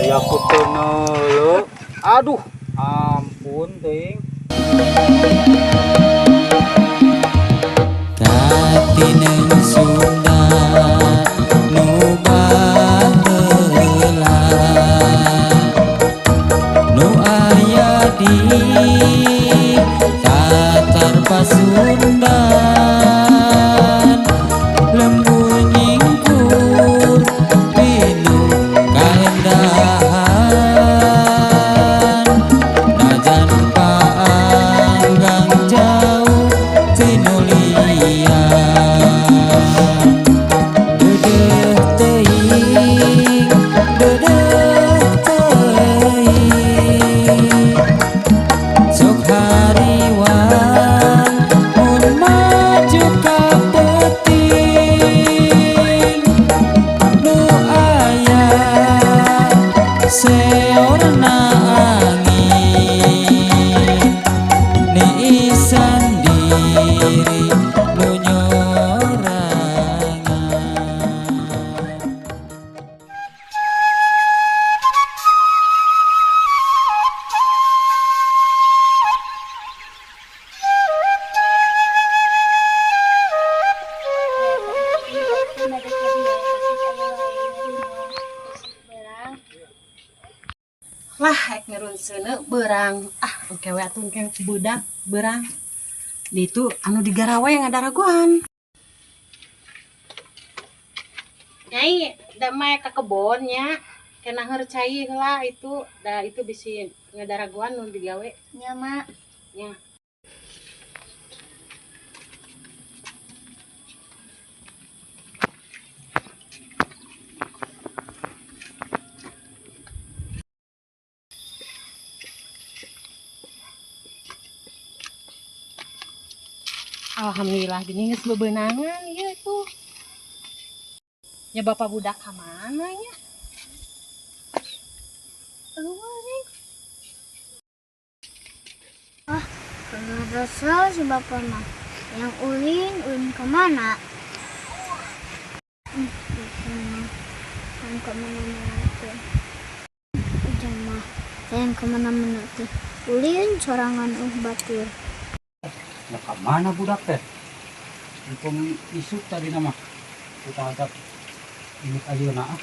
ya kutenelu. Aduh, ampun ting. Katineng Sunda nu baheula nu aya di Tatar Pasundan lembur nyingkur pinu kaendahan najan paanggang jauh tinulian dedeh teuing sok hariwang mun maju ka peuting nu aya seorna angin ni sendiri nu nyorangan. Lah ek ngerunseuneu beurang engkewe atuh engke budak beurang di itu anu di Garawe yang ada raguan nyai da mae ka kebonnya kena ngercai lah itu da itu bisi ngadaraguan nu digawe nya mak nya alhamdulillah gini geus bebeunangan ieu tuh nya bapak budak ka mana nya Kagak rasa si bapak mah. Yang ulin kemana? Yang kemana-mana tuh. Jangan mah. Yang kemana-mana tuh. Ulin sorangan batur. Ya ka mana budak teh? Engkong isuk tadi nama. Kita hadap ini ayeuna ah.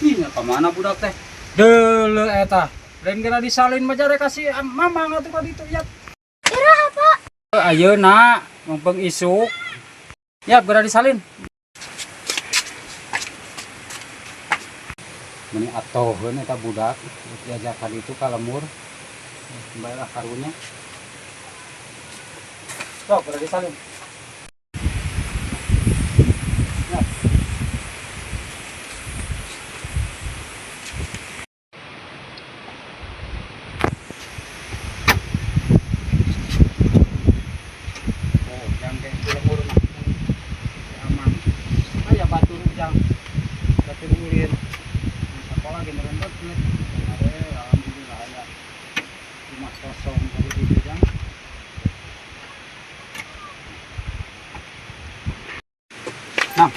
Nya ka mana budak teh? Deuleu eta. Lain kena disalin mah jare kasih mamang atuh ka ditu ya. Ira apa? Ayeuna mumpung isuk. Ya geura disalin. Meni atoheun eta budak diajak ka ditu ka lemur. Baiklah karunya. Sok geura disalin. Ya. Nah,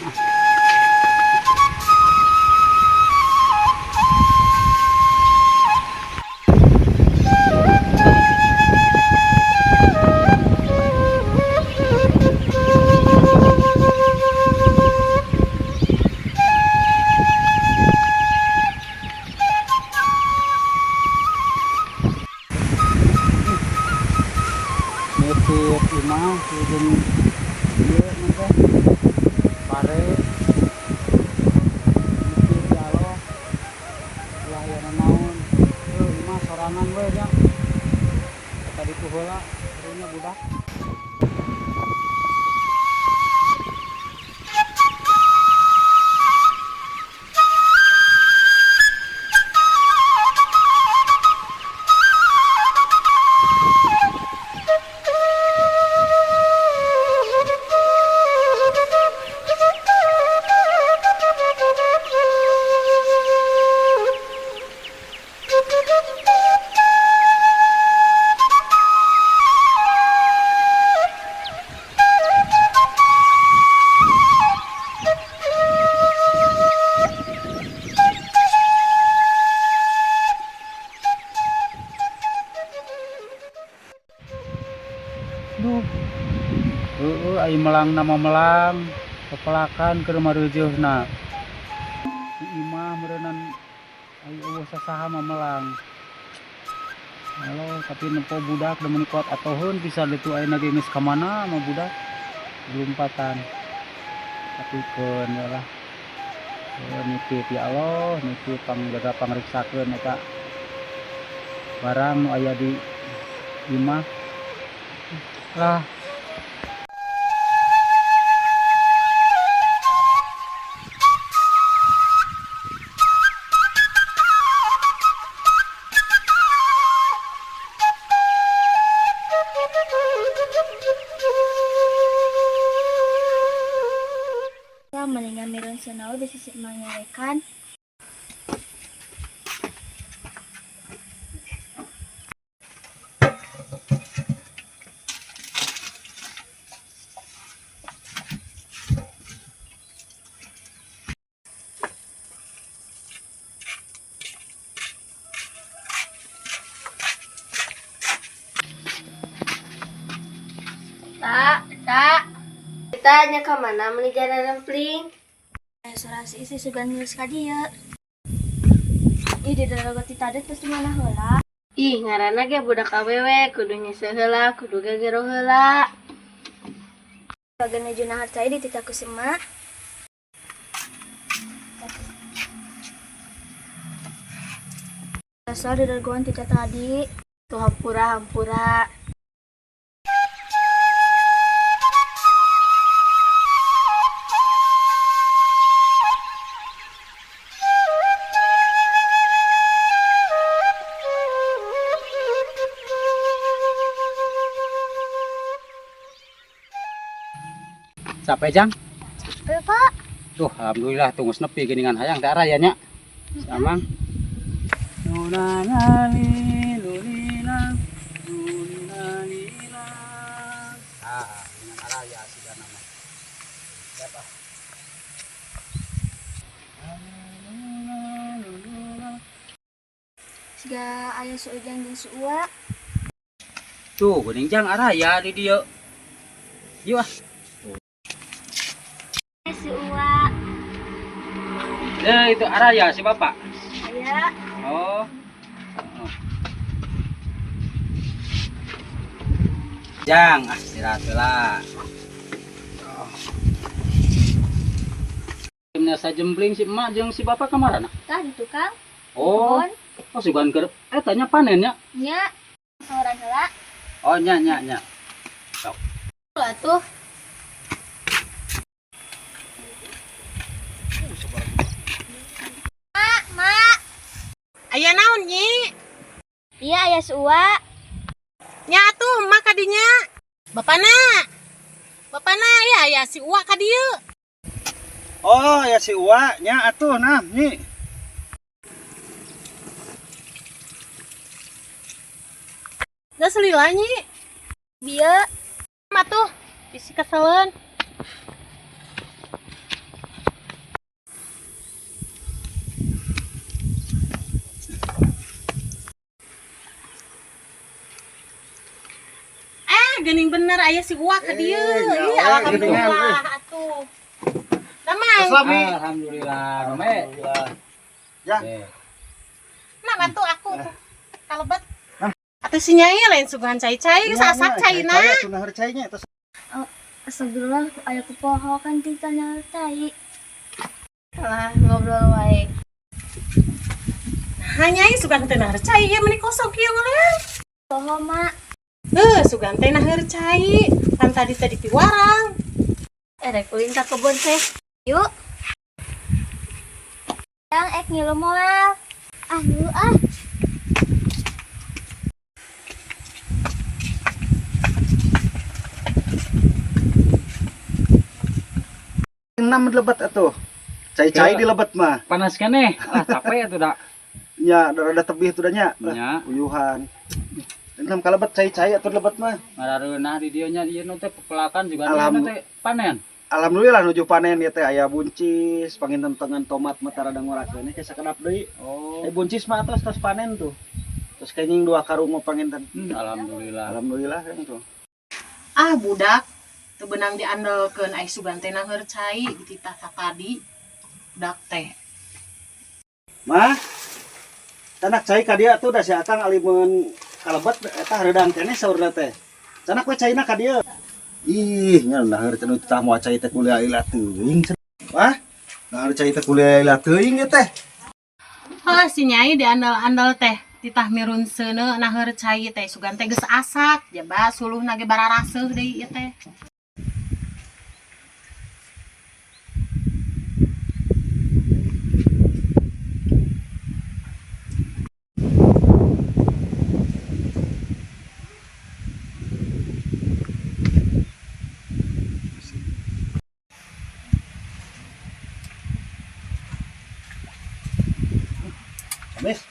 nitip imah ujung ieu nanti pare nitip dialog layanan naon imah sorangan we nya eta ditu heula karunya budak. Duh. Ai melang nama melang. Kepelakan ke rumah reujeuna. Si imah meureunnan ai eueuh sasaha melang. Halo, tapi nempo budak da meuni kuat atoheun bisa ditu ayeuna ge geus ka mana sama budak. Belumpatan. Tapi keun lah. Nitip ya Allah, nitip pangjaga pangriksakeun eta barang nu aya di imah. Lah. Mendingan miron senau bisa sih menyarekan. Tak. Kita nya ke mana meuli jalan rempling? Restorasi isi sugan nulis ka dieu. Ih, di dalagot ti tadet pasti mana heula? Ih, ngaranna ge budak awewe, kudu nyese heula, kudu gegero heula. Bagan najuna harcai di titaku semak. Dasar di dalagoan tika tadi. Tuh hampura. Capek Jang? Pak. Tuh alhamdulillah tunggu nepi geuningan hayang teh araya nya. Samang. Nunanali lulila nunanila. Ah, ini araya sudah nama. Siapa? Siga aya suujang jeung suua. Tuh geuning Jang araya di dieu. Yuk ah. Suua. Itu araya si Bapak. Aya. Oh. Jang, istirahat heula. Timnya sajembling si emak jeung si bapak kamarana. Tah di tukang. Oh. Oh sugan keur tanya panen nya. Nya. Sauran heula. Oh nya. Sok. Lah tuh. Mak. Aya naon nyi? Iya aya suua. Nya tuh emak kadinya. Bapana ya aya si uwa ka dieu. Oh ya si Uwa nya atuh nah nyi. Geus lila nyi. Bieu. Mah tuh bisi keseleun. Geuning bener aya si uwa ka dieu. Ih, alhamdulillah atuh. Damang. Alhamdulillah. Alhamdulillah. Ya. Nah, bantu aku tuh. Kalebet. Atuh si Nyai lain suguhan cai-cai, sasak caina. Saya tuna harcainya terus. Astagfirullah, aya kupoho kan titanya tai. Lah ngobrol wae. Nah, Nyai sugan teu harcai ya meni kosong kieu ngeuleun. Poho mak. Sugan teh nah harcai. Kan tadi di warang. Rek ulin ka kebun teh. Yuk. Yang ngilu moal. Ngilu ah. Enam lebet atuh. Cai-cai di lebet mah. Panas keneh. Capek atuh da. Nya rada tebih tuh nya. Nya. Uyuhan. Enam kalebet cai-cai atuh lebet mah. Ngarareunah di dieu nya ieu teh pepelakan juga teh panen. Alhamdulillah nuju panen ya teh aya buncis, pangintentengan tomat mah tara da ngorakeun ke sakedap deui. Oh. Buncis mah tos panen tuh. Terus kenging 2 karung mah panginten. Alhamdulillah. Alhamdulillah kan tuh. Ah budak teu beunang diandelkeun ai sugan teh nangeur cai dititah tadi budak teh. Mah, canak cai ka dieu tuh da si Akang alimun kalebet eta heureudang keneh saurna teh. Canak we caina ka dieu. Ih, nya naheur cenah tah moal cai teh kuliah ila teuing. Wah, naheur cai teh kuliah ila teuing ge teh. Heuh si Nyai diandel-andel teh titah mirun seuneu naheur cai teh sugan teh geus asak jaba suluhna ge bararaseuh deui ieu teh. Habis.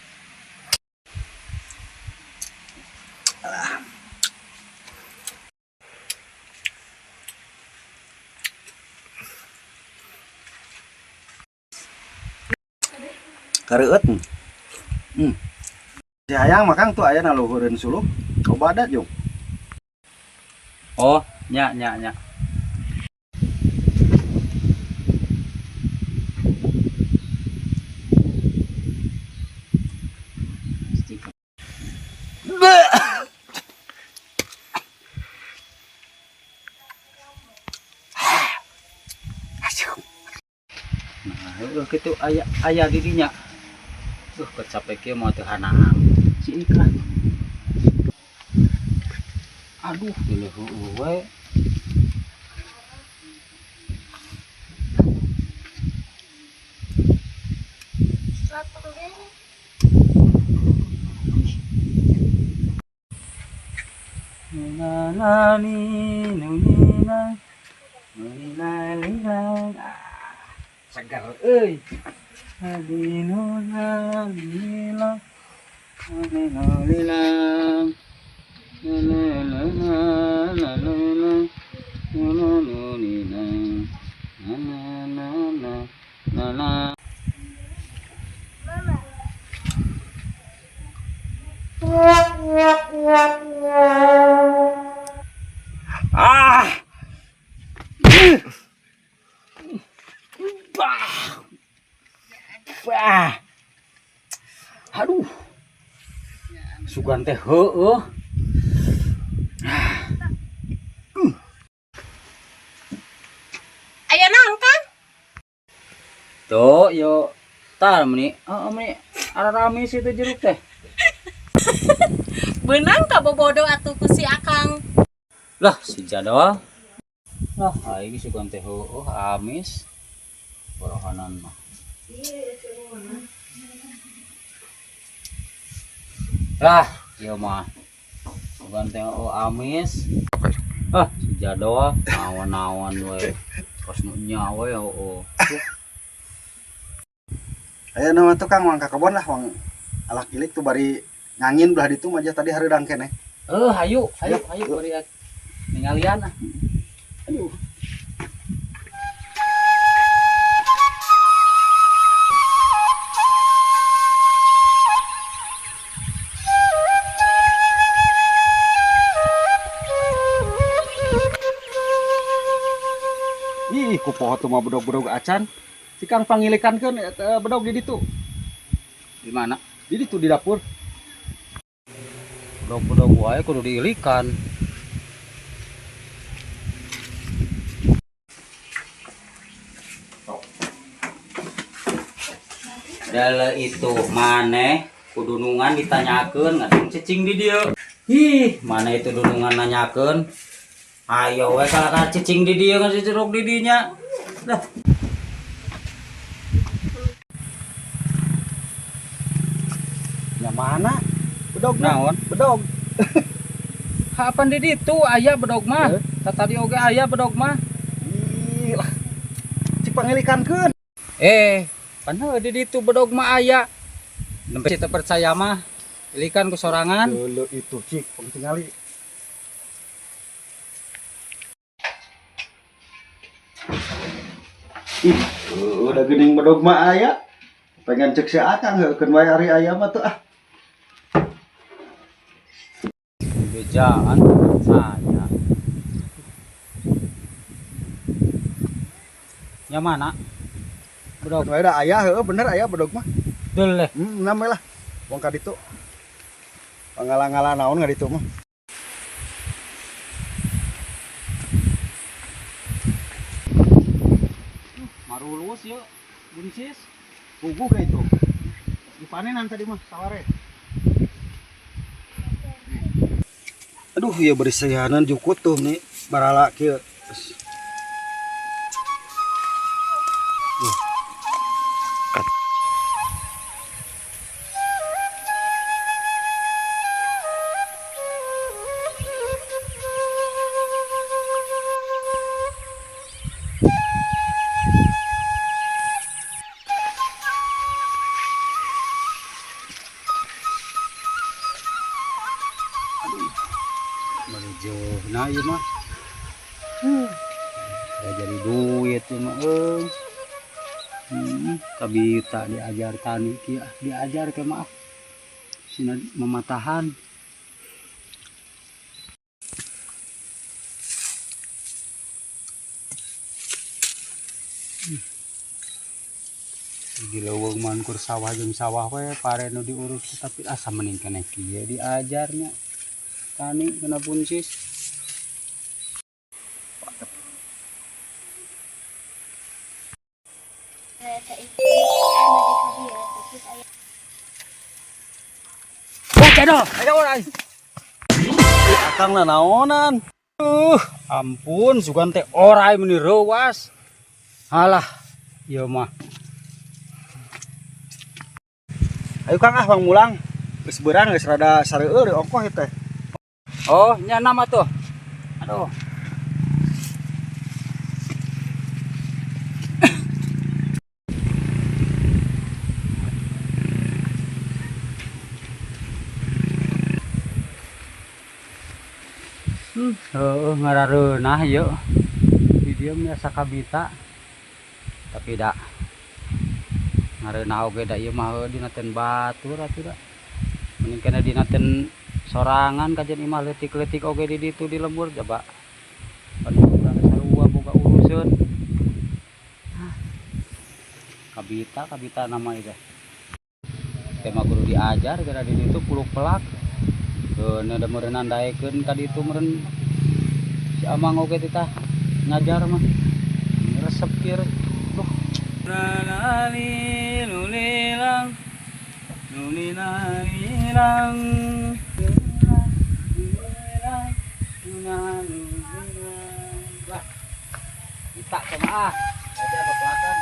Kareueut. Si hayang makang tuh aya na luhureun suluh. Coba ada jeung. Oh, nya nya nya. Nah, kitu aya di dinya. Kecapek kieu mah teu hanaang. Si iklan. Aduh, geuleuh we. Na na ni nu ni na. Nu ni na li na. Segar euy. Adinu na li na. Na na li na. Na na na na na na na. Na na nu ni na. Na na na na. Na na. Ah! Bah! Bah! Aduh. Sugan teh heueuh. Aya naon Kang? Tuh, yo tah meni, meni ada rame situ jeruk teh. Beunang ka bobodo atuh ku si Akang. Lah, si Jadwal. Lah, aing sugan teh heueuh amis. Borohanan mah. Lah, ieu mah. Sugan teh heueuh amis. Ah, si Jadwal naon-naon we. Kos nu nya we heueuh. Aya nama tukang wang ka kebon lah wang alak ilik tuh bari ngangin belah ditu aja tadi heureudang keneh. Hayu bari ningalian ah. Aduh. Ih, ku poho tuh mah bedog-bedog acan. Si Kang pangilikankeun bedog di ditu. Di mana? Di ditu di dapur. Bedog-bedog wae kudu diilikan. Dale itu maneh kudunungan ditanyakeun ngadeng cicing di dieu. Ih, mana itu dunungan nanyakeun. Ayo we kalakar cicing di dieu ngasih jeruk di dinya. Dah. Ya mana? Bedog Naon? bedog. Kapan di ditu aya bedog mah? Tadi oge aya bedog mah. Ih, lah. Cik pangilikankeun. Pan di ditu bedog mah aya. Nempe teu percaya mah. Ilikan ku sorangan. Dulu itu cik pangtingali. Ih, udah gening bedog mah aya. Pengen cek si Akang heukeun wae ari aya mah tuh ah. Bejaan percaya. Yang mana? Bedog. Anu ada ayah heueuh bener ayah bedog mah. Dul leh. Namanya lah. Wong ka ditu. Pangala-ngala naon nga ditu mah. Marulus yuk. Buncis. Puguh ka itu. Dipanenan tadi mah saware. Aduh ya berisianan jukut tuh nih barala kieu. Jauh nah ieu mah. Ya jadi duit ieu mah kabita diajar tani kieu diajar ke maaf. Sina mematahan. Di leuweung mangkur sawah jeung sawah we pare nu diurus tapi asa mending keneh kieu diajarnya. Tani kena buncis. Cendol, ayo orang. Akang naonan. Ampun sugan teh orai meni reuwas. Halah, ieu mah. Ayo Kang Bang mulang. Geus beurang geus rada sareueur ongkoh ieu teh. Oh, nya nama tuh. Aduh. Ngarareunah yeuh. Di dieu nya sakabita. Tapi da ngareunah oge da ieu mah dina ten batur atuh da. Mending kana dina ten sorangan kajian imah leutik-leutik oge di ditu di lembur coba. Anu sarua boga urusan. Kabita nama itu. Tema kudu diajar gara di ditu puluk pelak. Keun ada meureun andaekeun ka ditu meureun si Amang oge teh ngajar mah. Resep kieu. Tuh. Nani nulilang nulilang lah kita sama aja belakang.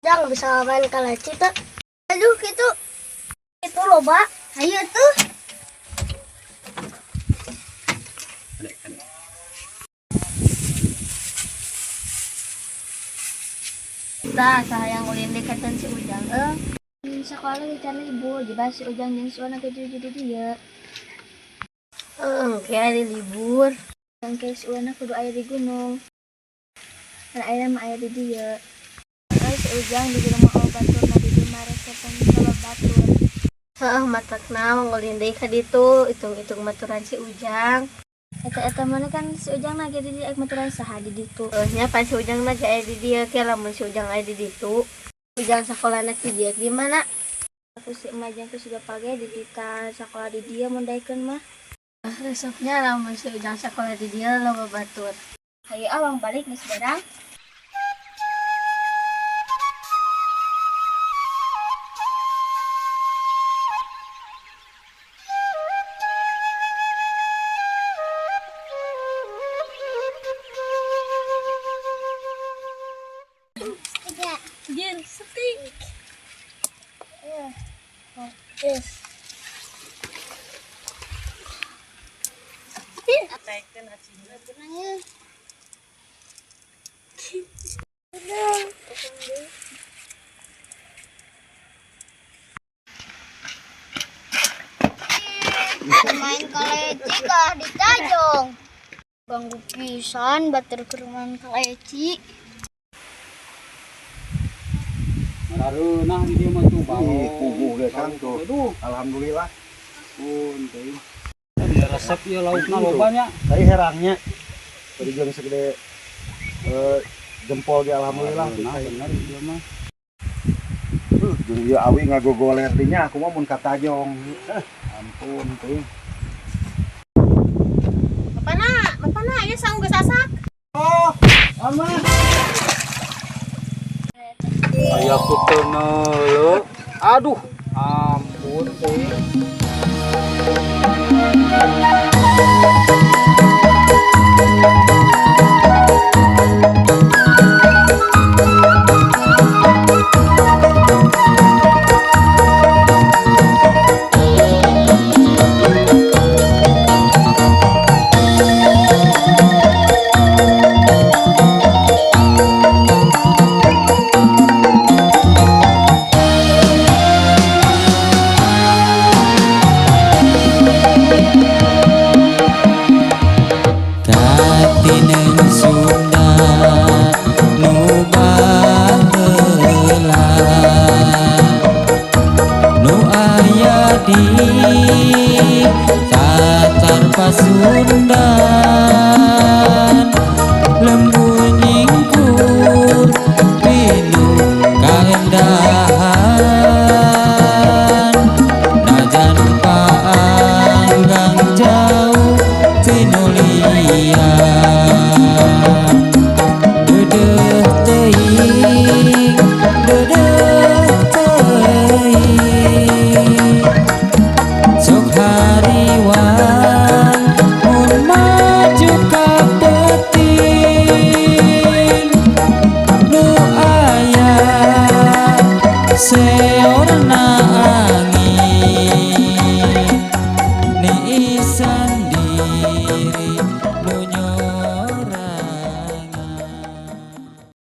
Jangan bisa main kalaci tuh. Aduh gitu. Itu loba. Ayo tuh. Tah sayang ulin dekatan si Ujang. Sekolah di sana libur, jadi si Ujang jeung si Wana jadi dia. Kayak ada libur. Yang kayak si Wana kudu aya di gunung. Dan ayeuna mah aya di dieu. Si Ujang di rumah batur na di dieu resepna kalau batur. Heeh, matakna ngolin deui ka ditu, hitung-hitung maturan si Ujang. Eta mana kan si Ujang lagi di dieu maturan saha di ditu. Nya pas si Ujang lagi aya di dieu, ke lamun si Ujang aya di ditu. Ujang sakolana di dieu di mana? Aku si Emajang geus sudah pagi di kita sakola di dieu mun daekeun mah. Resepnya lamun si Ujang sakola di dieu loba batur. Hayu awang balik geus barang. Jin, setik. Ya. Yes. Teken acingna. Benangnya. Udah. Main kaleci kah di Tajong. Ganggu pisan batur keruman kaleci. Nah, dia mah tuh bau. Kubu ge Kang tuh. Aduh, Alhamdulillah. pun teh. Ada resep ya laukna lobanya. Tadi herangnya. Tadi jeung segede jempol ge alhamdulillah. Nah, bener dia mah. Jeung ieu awi ngagogoler dinya aku mah mun ka Tajong. Ampun teh. Bapana, ieu saung geus sasak. Aman. Aya puteuna leuh. Aduh, ampun teh. Katineng Sunda